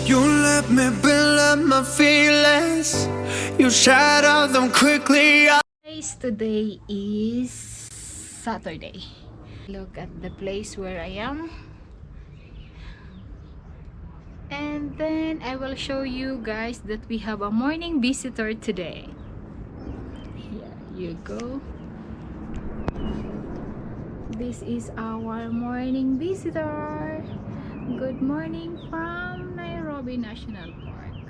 You let me build up my feelings. You shatter them quickly. Guys, today is Saturday. Look at the place where I am. And then I will show you guys that we have a morning visitor today. Here you go. This is our morning visitor. Good morning from Nairobi National Park.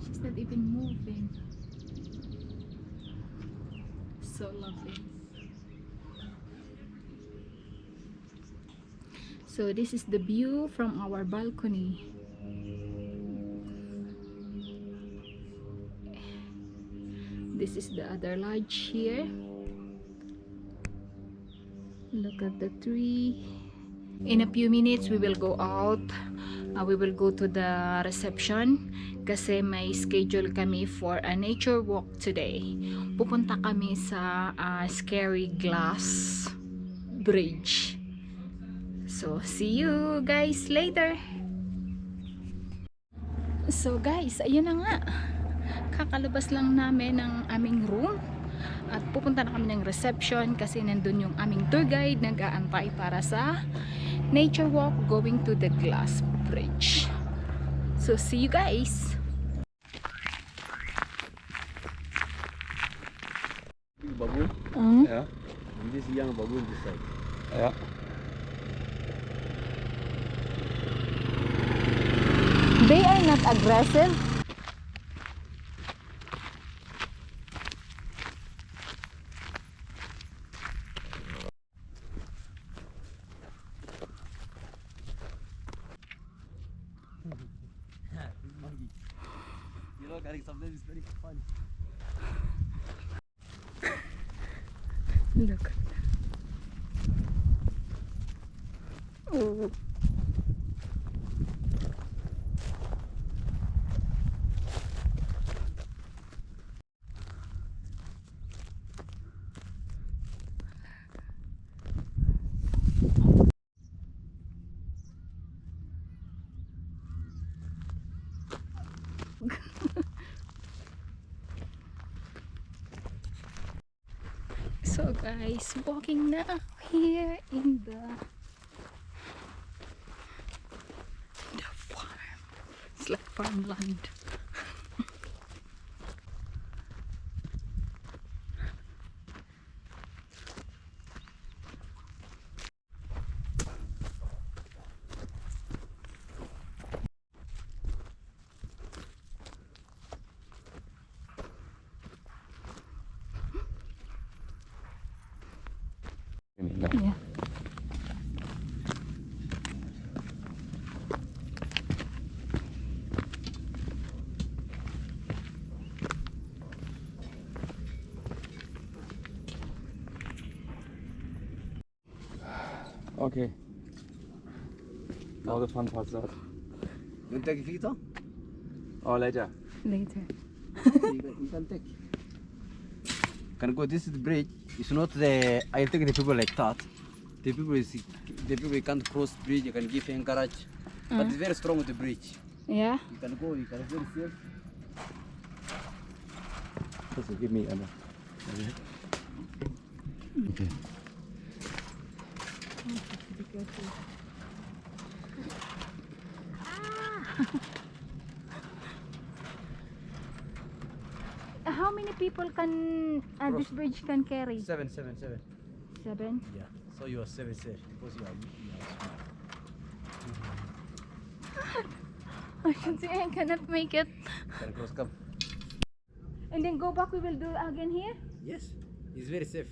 She's not even moving. So lovely. So this is the view from our balcony. This is the other lodge here. Look at the tree. In a few minutes we will go out. We will go to the reception kasi may schedule kami for a nature walk today. Pupunta kami sa Scary Glass Bridge. So see you guys later. So guys, ayun na nga. Kakalabas lang namin ng aming room at pupunta na kami ng reception kasi nandun yung aming tour guide nag-aantay para sa nature walk going to the glass bridge. So see you guys. Baboon? Yeah. And this young baboon this side. Yeah. They are not aggressive. Monkey. You know, Gary, sometimes it's very funny. Look. Oh. So guys, walking na here in the farm. It's like farmland. Yeah. Okay. All the fun parts out. You take a photo? Oh, later. Later. You can take. Can go. This is the bridge. It's not the. I think the people like that. The people can't cross the bridge. You can give encourage, but it's very strong with the bridge. Yeah. You can go. You can very safe. Just give me Anna. Okay. How many people can this bridge can carry? Seven. 7? Yeah. So you are seven safe because you are I should say I cannot make it. Can cross. Come. And then go back. We will do again here. Yes. It's very safe.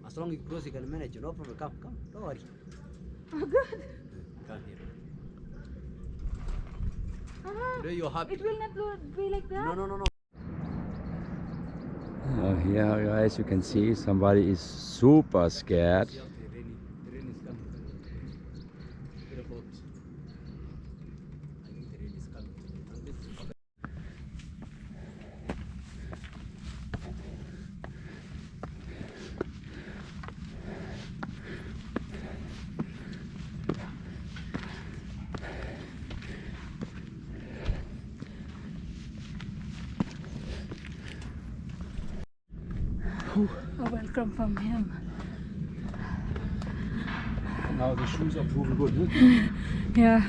As long as you cross, you can manage. No problem. Come. Don't worry. Oh good. Come here. Ah, Today you are happy. it will not be like that. No. Here, guys, you can see somebody is super scared. The rain is coming. Very hot. I think the rain is coming. And this is come from him. Now the shoes are proven good, huh? Yeah.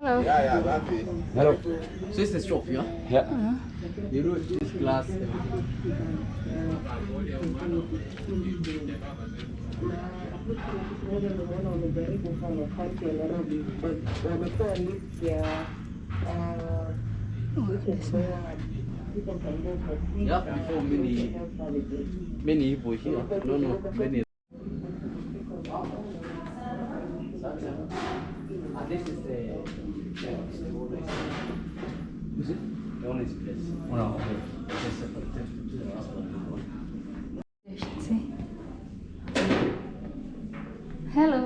Hello. Hello. So it's the shop, yeah? Yeah. You know this glass, everything. Oh, this one. Yeah, before many people here. No, many. This is the Is it? the only place. Oh, no, okay. It's a separate hospital. You should see. Hello.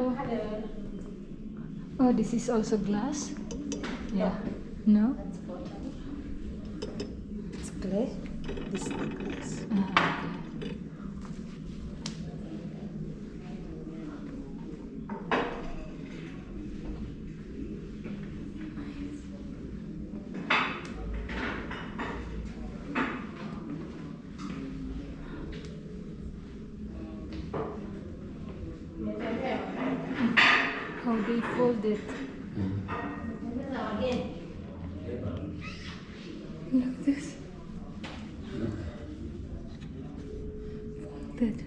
Oh, this is also glass? Yeah. No? It's clay. This is the glass. Okay. How they fold it. Look at this. Folded.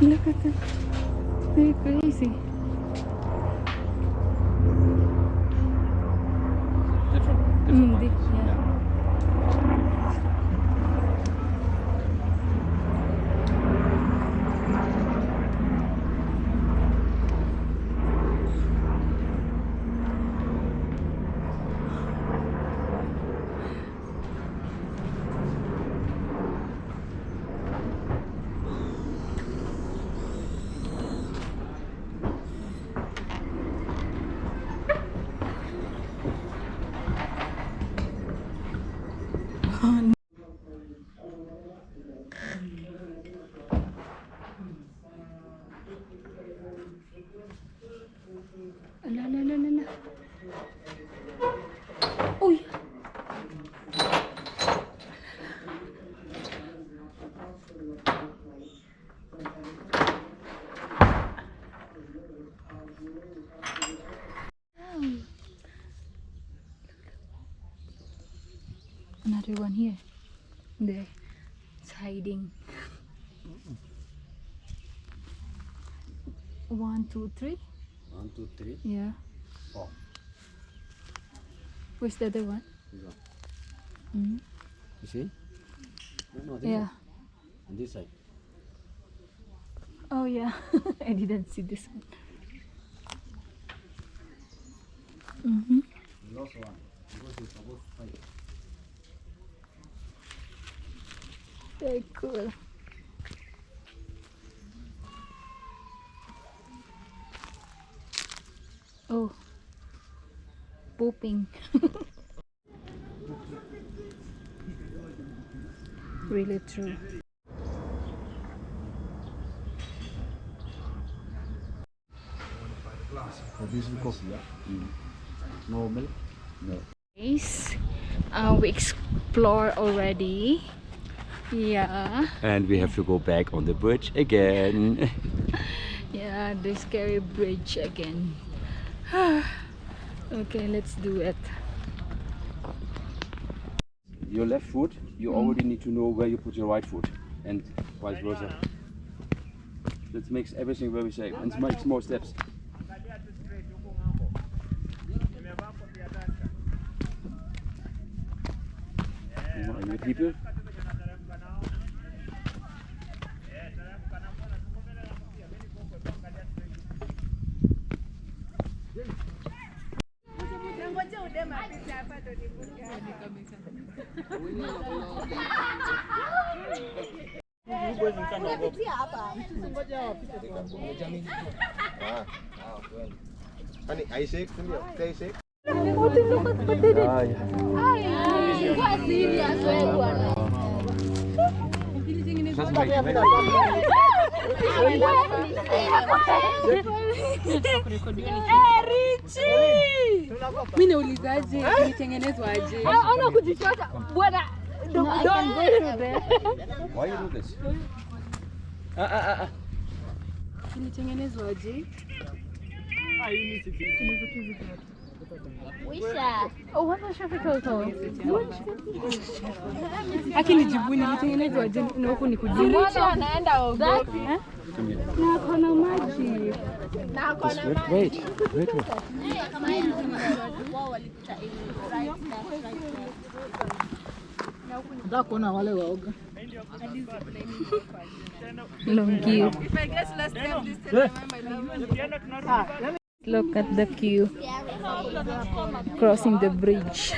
Look at them. They're crazy. Different. Yeah. Ala, ala, ala, ala. Oh, yeah. Another one here. There. It's hiding. 1, 2, 3. 1, 2, 3, Yeah. 4. Where's the other one? This one. Mm. You see? No, this Yeah. one. On this side. Oh, yeah. I didn't see this one. Mm-hmm. We lost one. Because we're supposed to fight. Very cool. Oh, pooping. Really true. This is coffee, yeah? No milk? No. Guys, we explore already. Yeah. And we have to go back on the bridge again. Yeah, the scary bridge again. Okay, let's do it. Your left foot, you already need to know where you put your right foot, and vice versa. That makes everything very safe and makes more steps. And the people. Mimi naulizaje nitengenezwaje? Ona kujifuata bwana. Why you do this? Nitengenezwaje? Akili jibuni nitengenezwaje na huku ni kujibu. Anaenda na kona maji. Wait. Long queue. Look at the queue. Crossing the bridge.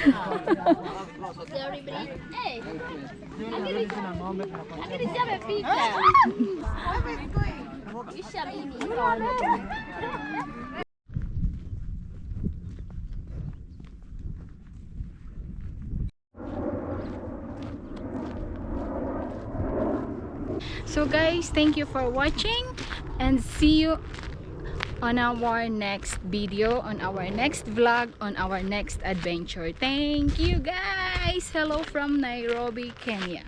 So guys, thank you for watching and see you on our next video, on our next vlog, on our next adventure. Thank you guys. Hello from Nairobi, Kenya.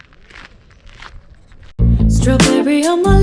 Strawberry on my